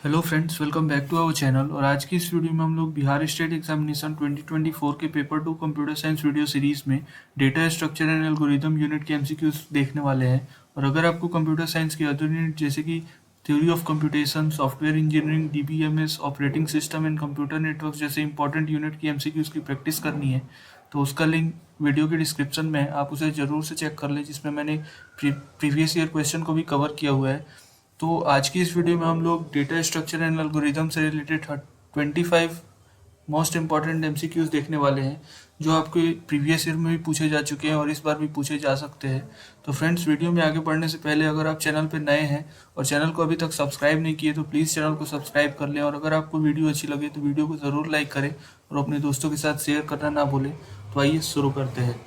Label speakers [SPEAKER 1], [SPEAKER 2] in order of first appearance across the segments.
[SPEAKER 1] Hello friends, welcome back to our channel. और आज की इस वीडियो में हम लोग बिहार स्टेट एग्जामिनेशन 2024 के paper 2 computer science video series में data structure and algorithm unit के एमसीक्यूज देखने वाले हैं। और अगर आपको कंप्यूटर साइंस के अदर यूनिट जैसे कि theory of computation, software engineering, DBMS, operating system and computer network जैसे इंपॉर्टेंट यूनिट की एमसीक्यूज की प्रैक्टिस करनी है तो उसका लिंक वीडियो के डिस्क्रिप्शन में है, आप उसे ज़रूर से चेक कर लें, जिसमें मैंने प्रीवियस ईयर क्वेश्चन को भी कवर किया हुआ है। तो आज की इस वीडियो में हम लोग डेटा स्ट्रक्चर एंड एल्गोरिदम से रिलेटेड 25 मोस्ट इंपॉर्टेंट एमसीक्यूज देखने वाले हैं, जो आपके प्रीवियस ईयर में भी पूछे जा चुके हैं और इस बार भी पूछे जा सकते हैं। तो फ्रेंड्स, वीडियो में आगे बढ़ने से पहले अगर आप चैनल पर नए हैं और चैनल को अभी तक सब्सक्राइब नहीं किए तो प्लीज़ चैनल को सब्सक्राइब कर लें। और अगर आपको वीडियो अच्छी लगे तो वीडियो को ज़रूर लाइक करें और अपने दोस्तों के साथ शेयर करना ना भूलें। तो आइए शुरू करते हैं।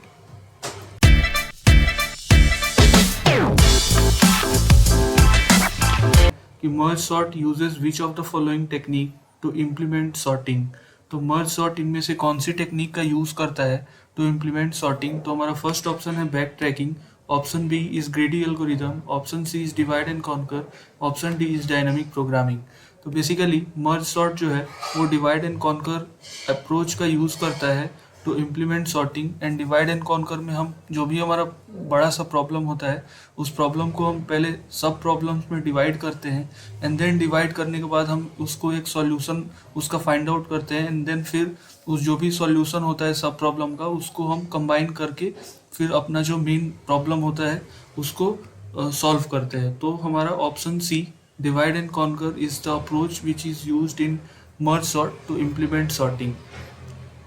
[SPEAKER 1] कि merge sort uses which of the following technique to implement sorting. तो मर्ज सॉर्ट इनमें से कौन सी टेक्निक का यूज करता है टू इम्प्लीमेंट सॉर्टिंग। तो हमारा फर्स्ट ऑप्शन है backtracking, option B is greedy algorithm, option C is divide and conquer, option D is dynamic programming. तो बेसिकली मर्ज सॉर्ट जो है वो डिवाइड एंड कॉन्कर अप्रोच का यूज करता है to implement sorting. And divide and conquer में हम जो भी हमारा बड़ा सा प्रॉब्लम होता है उस प्रॉब्लम को हम पहले सब प्रॉब्लम्स में डिवाइड करते हैं, एंड देन डिवाइड करने के बाद हम उसको एक सॉल्यूशन उसका फाइंड आउट करते हैं, एंड देन फिर उस जो भी सॉल्यूशन होता है सब प्रॉब्लम का उसको हम कंबाइन करके फिर अपना जो मेन प्रॉब्लम होता है उसको सॉल्व करते हैं। तो हमारा option C divide and conquer is the approach which is used in merge sort to implement sorting.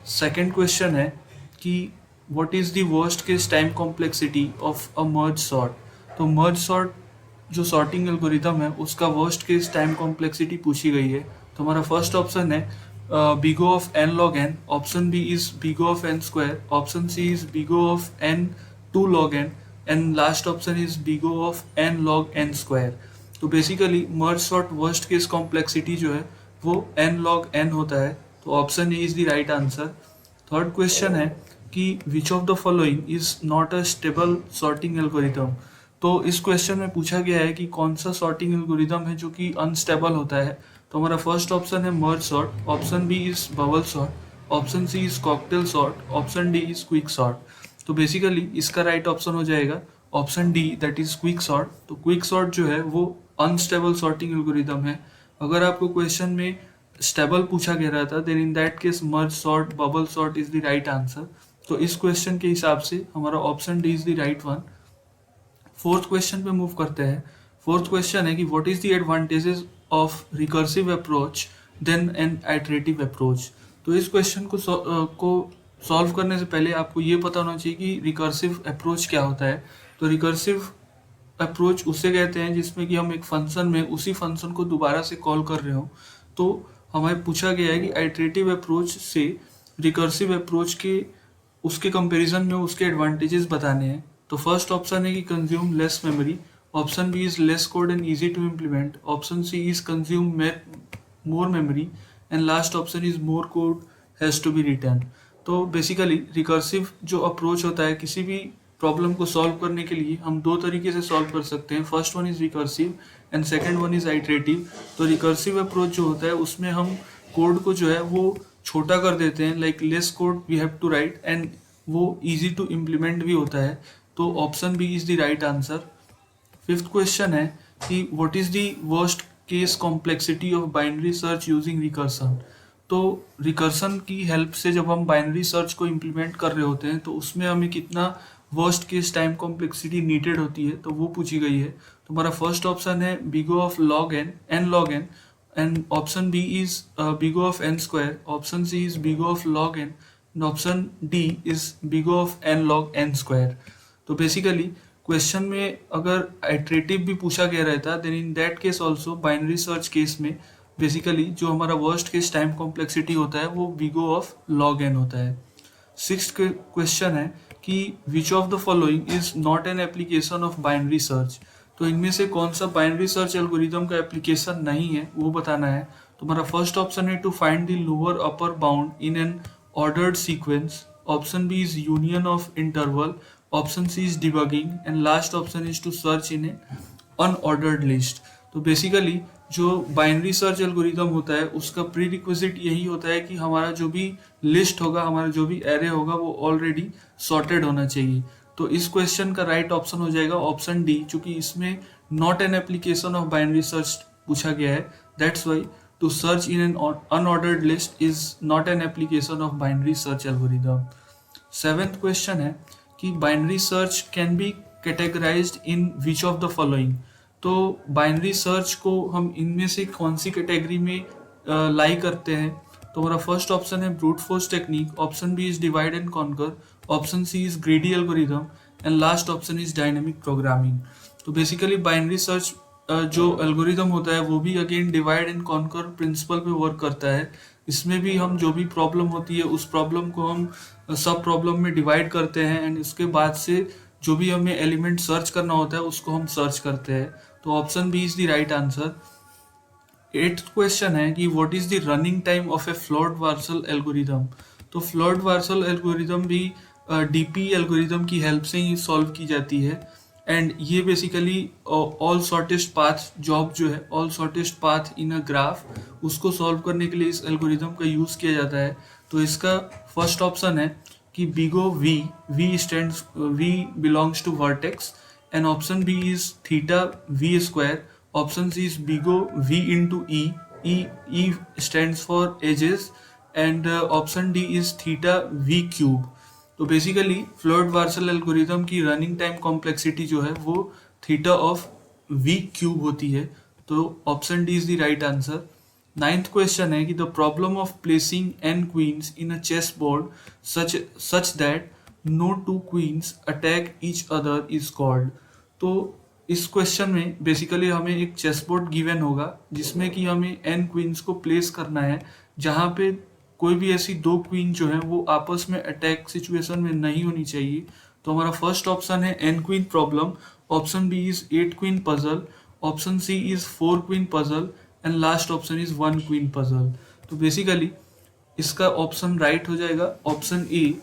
[SPEAKER 1] Second question है कि what is the worst case time complexity of a merge sort. तो merge sort जो sorting algorithm है उसका worst case time complexity पूछी गई है। तो हमारा फर्स्ट ऑप्शन है big O of N log n, option B is big O of N square, option C is big O of n two log N, and last option is big O of N log N square. तो basically merge sort worst case complexity जो है वो n log n होता है। तो option A is the right answer. Third question है कि which of the following is not a stable sorting algorithm. तो इस क्वेश्चन में पूछा गया है कि कौन सा सॉर्टिंग एल्गोरिदम है जो कि अनस्टेबल होता है। तो हमारा फर्स्ट ऑप्शन है merge sort, option B is bubble sort, option C is cocktail sort, option D is quick sort. तो बेसिकली इसका राइट ऑप्शन हो जाएगा option D, that is quick sort. तो क्विक सॉर्ट जो है वो अनस्टेबल सॉर्टिंग एल्गोरिदम है। अगर आपको क्वेश्चन में स्टेबल पूछा गया रहता then in that case merge sort, bubble sort is the right answer. तो इस क्वेश्चन के हिसाब से हमारा option D is the right one. Fourth question पे मूव करते हैं। फोर्थ क्वेश्चन है कि what is the advantages of recursive approach than an iterative approach. तो इस क्वेश्चन को सॉल्व करने से पहले आपको ये पता होना चाहिए कि रिकर्सिव अप्रोच क्या होता है। तो रिकर्सिव अप्रोच उसे कहते हैं जिसमें कि हम एक फंक्शन में उसी फंक्शन को दोबारा से कॉल कर रहे हो। तो हमें पूछा गया है कि आइटरेटिव अप्रोच से रिकर्सिव अप्रोच के उसके कंपैरिजन में उसके एडवांटेजेस बताने हैं। तो फर्स्ट ऑप्शन है कि consume less memory, option B is less code and easy to implement, option C is consume more memory, and last option is more code has to be return. तो basically recursive जो approach होता है किसी भी problem को solve करने के लिए हम दो तरीके से सॉल्व कर सकते हैं। First one is recursive and second one is iterative. तो रिकर्सिव अप्रोच जो होता है उसमें हम कोड को जो है वो छोटा कर देते हैं, like less code we have to write, and वो इजी टू इम्प्लीमेंट भी होता है। तो option B is the right answer. Fifth question है कि what is the worst case complexity of binary search using recursion. तो रिकर्सन की help से जब हम बाइनरी सर्च को इम्प्लीमेंट कर रहे होते हैं तो उसमें हमें कितना worst case time complexity needed होती है तो वो पूछी गई है। तो हमारा फर्स्ट ऑप्शन है big O of log N, N log N, and option B is big O of N square, option C is big O of log N, and option D is big O of N log N square. तो basically question में अगर iterative भी पूछा गया रहता then in that case also binary search case में basically जो हमारा वर्स्ट केस टाइम कॉम्प्लेक्सिटी होता है वो बिगो ऑफ लॉग एन होता है। सिक्स्थ क्वेश्चन है कि which of the following is not an application of binary search. तो इनमें से कौन सा बाइनरी सर्च एल्गोरिदम का एप्लीकेशन नहीं है वो बताना है। तो हमारा फर्स्ट ऑप्शन है to find the lower upper bound in an ordered sequence, option B is union of interval, option C is debugging, and last option is to search in a unordered list. तो basically जो binary search algorithm होता है उसका pre requisite यही होता है कि हमारा जो भी लिस्ट होगा, हमारा जो भी एरे होगा वो ऑलरेडी सॉर्टेड होना चाहिए। तो इस क्वेश्चन का राइट ऑप्शन हो जाएगा ऑप्शन डी, क्योंकि इसमें not an application of binary search पूछा गया है। That's why to search in an unordered list is not an application of binary search algorithm. Seventh question है कि binary search can be categorised in which of the following. तो binary search को हम इनमें से कौन सी कैटेगरी में लाई करते हैं? तो हमारा फर्स्ट ऑप्शन है brute force technique, option B is divide and conquer, option C is greedy algorithm and last option is dynamic programming. तो बेसिकली बाइनरी सर्च जो एल्गोरिदम होता है वो भी again divide and conquer principle पे work करता है। इसमें भी हम जो भी प्रॉब्लम होती है उस प्रॉब्लम को हम सब प्रॉब्लम में डिवाइड करते हैं एंड उसके बाद से जो भी हमें एलिमेंट सर्च करना होता है उसको हम सर्च करते हैं। तो option B is the right answer. Eighth question है कि what is the running time of a Floyd Warshall algorithm. तो फ्लोट वार्सल एल्गोरिदम भी डीपी एल्गोरिदम की हेल्प से ही सॉल्व की जाती है एंड ये basically all shortest path job जो है, all shortest path in a graph, उसको सॉल्व करने के लिए इस एल्गोरिदम का यूज़ किया जाता है। तो इसका फर्स्ट ऑप्शन है कि big O v stands v belongs to vertex and option B is theta v square, option C is big O v into e stands for edges and option d is theta v cube। तो basically float Warshall algorithm की running time complexity जो है वो theta of v cube होती है। तो option D is the right answer. Ninth question है कि the problem of placing n queens in a chess board such that no two queens attack each other is called. तो इस question में basically हमें एक चेस बोर्ड गिवन होगा जिसमें कि हमें एन क्वींस को प्लेस करना है, जहाँ पे कोई भी ऐसी दो क्वीन जो है वो आपस में अटैक सिचुएशन में नहीं होनी चाहिए। तो हमारा फर्स्ट ऑप्शन है N queen problem, option B is 8 queen puzzle, option C is 4 queen puzzle and last option is 1 queen puzzle. तो बेसिकली इसका ऑप्शन राइट हो जाएगा option A,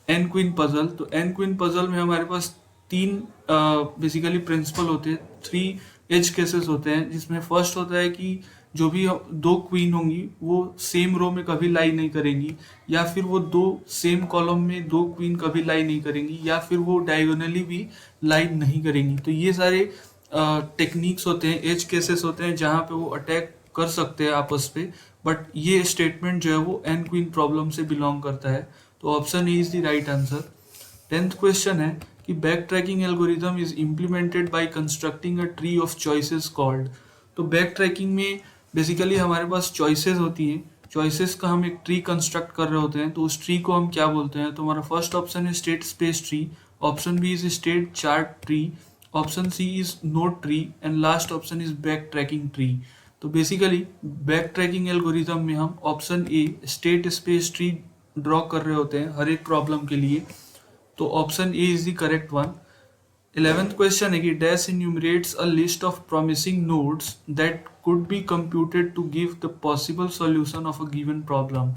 [SPEAKER 1] N queen puzzle. तो एन क्वीन पजल में हमारे पास तीन basically principal होते हैं, 3 एज केसेस होते हैं, जिसमें फर्स्ट होता है कि जो भी दो क्वीन होंगी वो सेम रो में कभी लाई नहीं करेंगी, या फिर वो दो सेम कॉलम में दो क्वीन कभी लाई नहीं करेंगी, या फिर वो डायगोनली भी लाई नहीं करेंगी। तो ये सारे टेक्निक्स होते हैं, एज केसेस होते हैं जहाँ पे वो अटैक कर सकते हैं आपस पे, बट ये स्टेटमेंट जो है वो एन क्वीन प्रॉब्लम से बिलोंग करता है। तो option E is the right answer. 10th question है कि back tracking algorithm is implemented by constructing a tree of choices called. तो बैक ट्रैकिंग में बेसिकली हमारे पास चॉइसेस होती हैं, चॉइसेस का हम एक ट्री कंस्ट्रक्ट कर रहे होते हैं, तो उस ट्री को हम क्या बोलते हैं? तो हमारा फर्स्ट ऑप्शन है state space tree, option B is state chart tree, option C is node tree and last option is backtracking tree. तो बेसिकली बैक ट्रैकिंग एल्गोरिदम में हम option A state space tree draw कर रहे होते हैं हर एक problem के लिए। तो option A is the correct one. 11th question है कि dash enumerates a list of promising nodes that could be computed to give the possible solution of a given problem.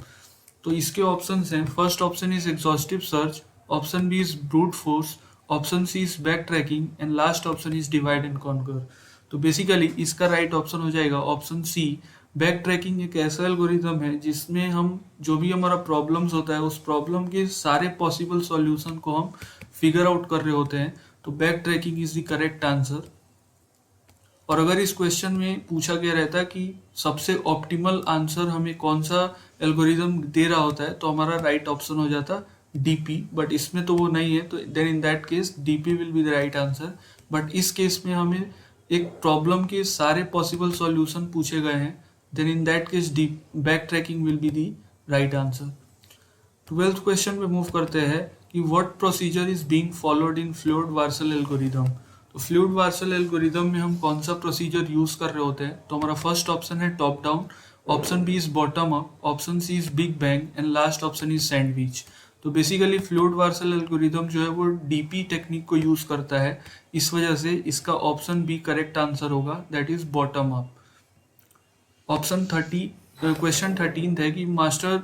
[SPEAKER 1] तो इसके ऑप्शंस हैं, first option is exhaustive search, option B is brute force, option C is backtracking and last option is divide and conquer. तो basically इसका right option हो जाएगा option सी। Back tracking एक ऐसा algorithm है जिसमें हम जो भी हमारा प्रॉब्लम्स होता है उस प्रॉब्लम के सारे पॉसिबल सॉल्यूशन को हम फिगर आउट कर रहे होते हैं। तो back tracking is the correct answer. और अगर इस क्वेश्चन में पूछा गया रहता कि सबसे ऑप्टिमल आंसर हमें कौन सा एल्गोरिदम दे रहा होता है, तो हमारा राइट ऑप्शन हो जाता डीपी, बट इसमें तो वो नहीं है, तो then in that case DP will be the right answer. But इस केस में हमें एक प्रॉब्लम के सारे पॉसिबल सॉल्यूशन पूछे गए हैं, then in that case the backtracking will be the right answer. 12th question पे मूव करते हैं कि what procedure is being followed in Floyd Warshall algorithm. तो फ्लूइड वार्सल एल्गोरिदम में हम कौन सा प्रोसीजर यूज कर रहे होते हैं? तो हमारा फर्स्ट ऑप्शन है top down, option B is bottom up, option C is big bang and last option is sandwich. तो बेसिकली फ्लूइड वार्सल एल्गोरिदम जो है वो डीपी टेक्निक को यूज करता है, इस वजह से इसका ऑप्शन बी करेक्ट आंसर होगा, that is bottom up. Option 30 question 13 है कि master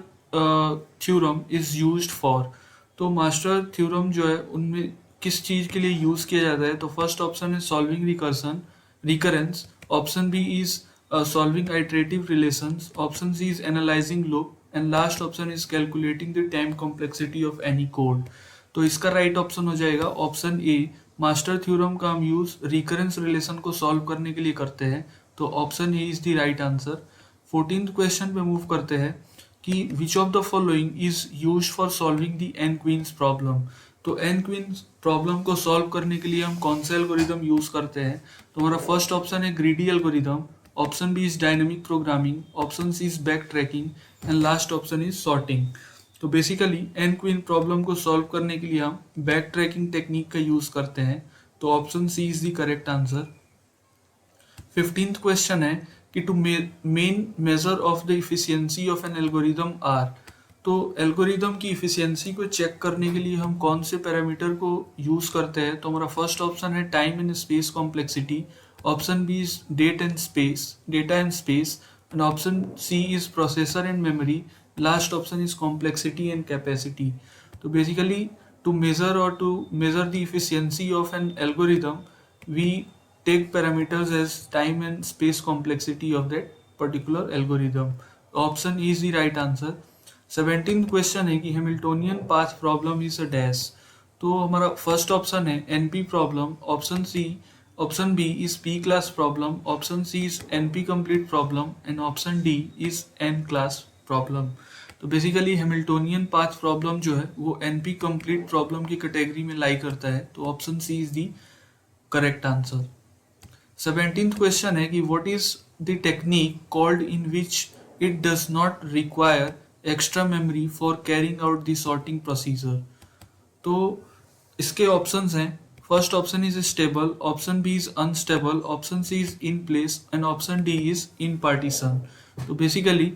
[SPEAKER 1] theorem is used for. तो मास्टर थ्योरम जो है उनमें किस चीज के लिए यूज किया जाता है? तो फर्स्ट ऑप्शन है solving recurrence, option B is solving iterative relations, option C is analyzing loop, and last option is calculating the time complexity of any code. तो इसका राइट ऑप्शन हो जाएगा ऑप्शन ए। मास्टर थ्योरम का हम use recurrence relation को solve करने के लिए करते हैं, तो option A is the right answer. 14th question पे मूव करते हैं कि which of the following is use for solving the N queens problem. तो एन क्वींस प्रॉब्लम को सॉल्व करने के लिए हम कौन सा एल्गोरिदम यूज करते हैं? तो हमारा फर्स्ट ऑप्शन है greedy algorithm, option B is dynamic programming, option C is backtracking, and last option is sorting. तो बेसिकली एन क्वीन प्रॉब्लम को सॉल्व करने के लिए हम बैक ट्रैकिंग टेक्निक का यूज करते हैं, तो option C is the correct answer. 15th question है कि two main measure of the efficiency of an algorithm are. तो एल्गोरिदम की इफिशियंसी को चेक करने के लिए हम कौन से पैरामीटर को यूज करते हैं? तो हमारा फर्स्ट ऑप्शन है time and space complexity, option B is data and space, and option C is processor and memory, last option is complexity and capacity. तो basically to measure the efficiency of an algorithm, we take parameters as time and space complexity of that particular algorithm. Option E is the right answer. 17th question है कि Hamiltonian path problem is a dash. तो हमारा first option है NP problem, option B is P class problem, option C is NP complete problem, and option D is N class problem. तो basically Hamiltonian path problem जो है वो NP complete problem की category में lie करता है, तो option C is the correct answer. 17th question है कि what is the technique called in which it does not require extra memory for carrying out the sorting procedure. तो इसके options हैं, first option is stable, option B is unstable, option C is in place, and option D is in partition. तो basically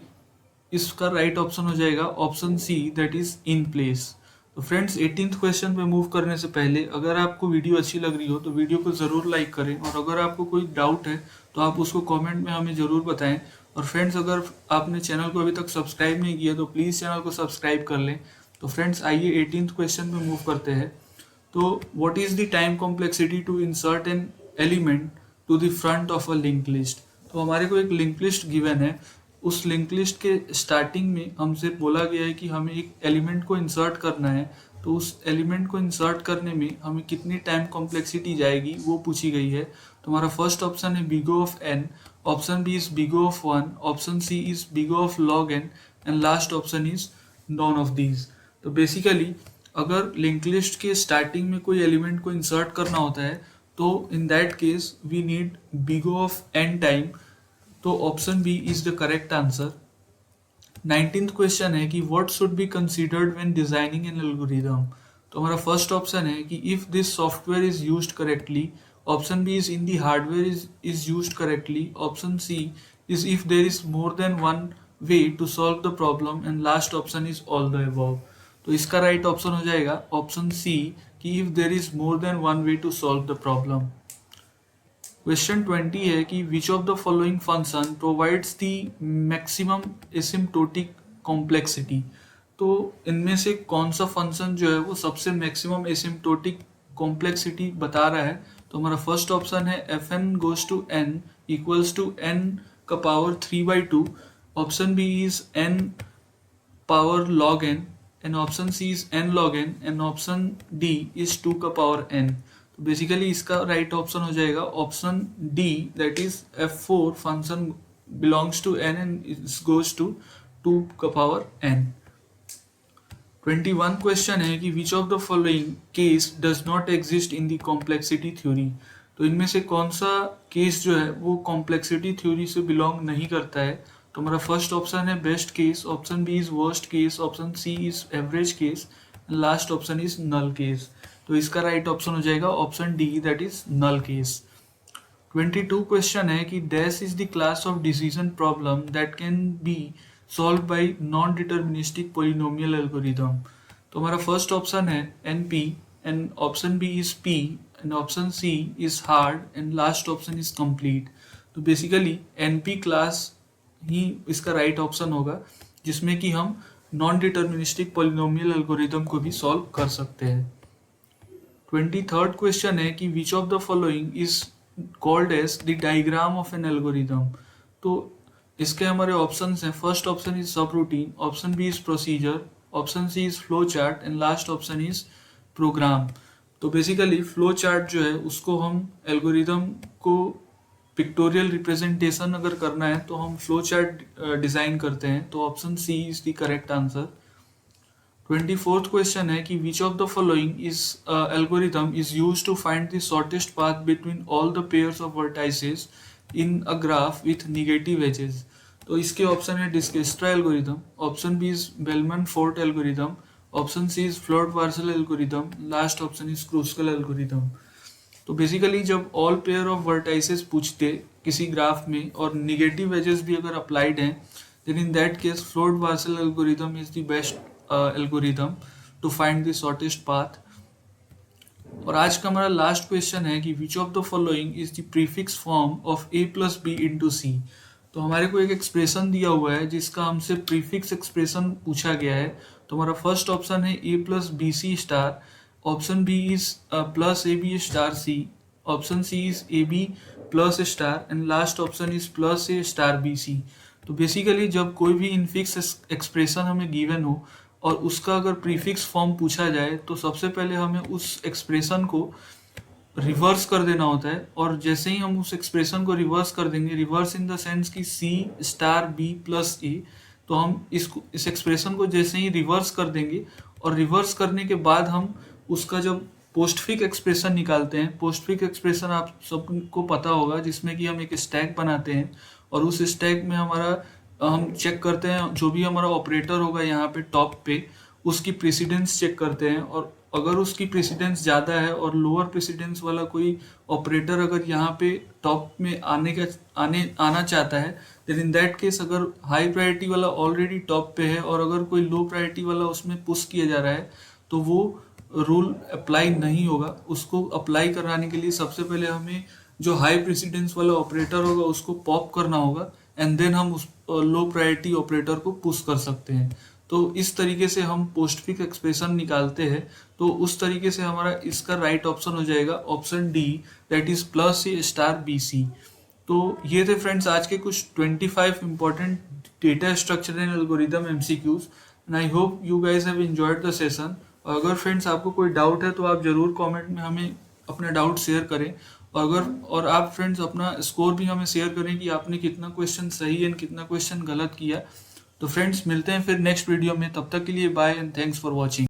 [SPEAKER 1] इसका right option हो जाएगा option C, that is in place. तो friends 18th question पे move करने से पहले अगर आपको वीडियो अच्छी लग रही हो तो वीडियो को ज़रूर लाइक करें, और अगर आपको कोई डाउट है तो आप उसको कमेंट में हमें ज़रूर बताएं। और फ्रेंड्स अगर आपने चैनल को अभी तक सब्सक्राइब नहीं किया तो प्लीज़ चैनल को सब्सक्राइब कर लें। तो फ्रेंड्स आइए 18th क्वेश्चन पे मूव करते हैं। तो what is the time complexity to insert an element to the front of a link list. तो हमारे को एक लिंक लिस्ट गिवन है, उस लिंक लिस्ट के स्टार्टिंग में हमसे बोला गया है कि हमें एक एलिमेंट को इंसर्ट करना है, तो उस एलिमेंट को इंसर्ट करने में हमें कितनी टाइम कॉम्प्लेक्सिटी जाएगी वो पूछी गई है। तो हमारा फर्स्ट ऑप्शन है big O of n, option B is big O of 1, option C is big O of log N, and last option is none of these. तो बेसिकली अगर लिंक लिस्ट के स्टार्टिंग में कोई एलिमेंट को इंसर्ट करना होता है तो in that case we need big O of n time, तो option B is the correct answer. 19th question है कि what should be considered when designing N algorithm. तो हमारा फर्स्ट ऑप्शन है कि if this software is used correctly, option B is in the hardware is used correctly, option C is if there is more than one way to solve the problem, and last option is all the above. तो इसका right option हो जाएगा option C कि if there is more than one way to solve the problem. Question 20 है कि which of the following function provides the maximum asymptotic complexity. तो इनमें से कौन सा फंक्शन जो है वो सबसे मैक्सिमम एसिम्प्टोटिक कॉम्प्लेक्सिटी बता रहा है? तो हमारा फर्स्ट ऑप्शन है f n goes to n equals to n का power 3/2, option B is n power log N, and option C is n log N, and option D is 2 का power n. तो basically इसका right option हो जाएगा option D, that is f4 function belongs to n and it goes to 2 का power n। 21 question है कि which of the following case does not exist in the complexity theory. तो इनमें से कौन सा केस जो है वो कॉम्प्लेक्सिटी थ्योरी से बिलोंग नहीं करता है? तो हमारा फर्स्ट ऑप्शन है best case, option B is worst case, option C is average case, last option is null case. तो इसका राइट ऑप्शन हो जाएगा option D, that is null case. 22 question है कि dash is the class of decision problem that can be solve by non deterministic polynomial algorithm. तो हमारा first option है NP, and option B is P, and option C is hard, and last option is complete. तो basically NP class ही इसका right option होगा, जिसमें कि हम non deterministic polynomial algorithm को भी सॉल्व कर सकते हैं। 23rd क्वेश्चन है कि which of the following is called as the diagram of an algorithm. तो इसके हमारे ऑप्शंस हैं, first option is subroutine, option B is procedure, option C is flow chart and last option is program. तो basically flow chart जो है उसको हम algorithm को पिक्टोरियल रिप्रेजेंटेशन अगर करना है तो हम फ्लो चार्ट डिजाइन करते हैं, तो option C is the correct answer. 24th question है कि which of the following is algorithm is use to find the shortest path between all the pairs of vertices in a graph with negative edges. तो इसके option है Dijkstra algorithm, option B is Bellman Ford algorithm, option C is Floyd Warshall algorithm, last option is Kruskal algorithm. तो basically जब all pair of vertices पूछते किसी graph में और negative edges भी अगर अप्लाइड हैं, then in that case float Warshall algorithm is the best algorithm to find the shortest path। और आज का हमारा लास्ट क्वेश्चन है कि which of the following is the prefix form of a plus b into c. तो हमारे को एक एक्सप्रेशन दिया हुआ है जिसका हमसे प्रीफिक्स एक्सप्रेशन पूछा गया है। तो हमारा फर्स्ट ऑप्शन है a plus B C star, option B is plus A B star C, option C is A B plus star and last option is plus A star B C. तो basically जब कोई भी infix expression हमें given हो और उसका अगर prefix form पूछा जाए तो सबसे पहले हमें उस एक्सप्रेशन को रिवर्स कर देना होता है। और जैसे ही हम उस एक्सप्रेशन को रिवर्स कर देंगे, रिवर्स इन द सेंस कि सी स्टार बी प्लस ए, तो हम इस एक्सप्रेशन को जैसे ही रिवर्स कर देंगे और रिवर्स करने के बाद हम उसका जब पोस्टफिक एक्सप्रेशन निकालते हैं, पोस्टफिक एक्सप्रेशन आप सबको पता होगा जिसमें कि हम एक स्टैक बनाते हैं और उस स्टैक में हमारा हम चेक करते हैं जो भी हमारा ऑपरेटर होगा यहाँ पे टॉप पे उसकी प्रेसिडेंस चेक करते हैं, और अगर उसकी प्रेसिडेंस ज़्यादा है और लोअर प्रेसिडेंस वाला कोई ऑपरेटर अगर यहाँ पे टॉप में आना चाहता है, देन इन दैट केस अगर हाई प्रायोरिटी वाला ऑलरेडी टॉप पे है और अगर कोई लो प्रायोरिटी वाला उसमें पुश किया जा रहा है तो वो रूल अप्लाई नहीं होगा। उसको अप्लाई कराने के लिए सबसे पहले हमें जो हाई प्रेसिडेंस वाला ऑपरेटर होगा उसको पॉप करना होगा एंड देन हम उस लो प्रायोरिटी ऑपरेटर को पुश कर सकते हैं। तो इस तरीके से हम पोस्टफिक्स एक्सप्रेशन निकालते हैं। तो उस तरीके से हमारा इसका राइट ऑप्शन हो जाएगा option D, that is plus A star B C. तो ये थे फ्रेंड्स आज के कुछ 25 important data structure and algorithm MCQs and I hope you guys have enjoyed the session. और अगर फ्रेंड्स आपको कोई डाउट है तो आप ज़रूर कमेंट में हमें अपना डाउट शेयर करें, और आप फ्रेंड्स अपना स्कोर भी हमें शेयर करें कि आपने कितना क्वेश्चन सही एंड कितना क्वेश्चन गलत किया। तो फ्रेंड्स मिलते हैं फिर नेक्स्ट वीडियो में, तब तक के लिए bye and thanks for watching.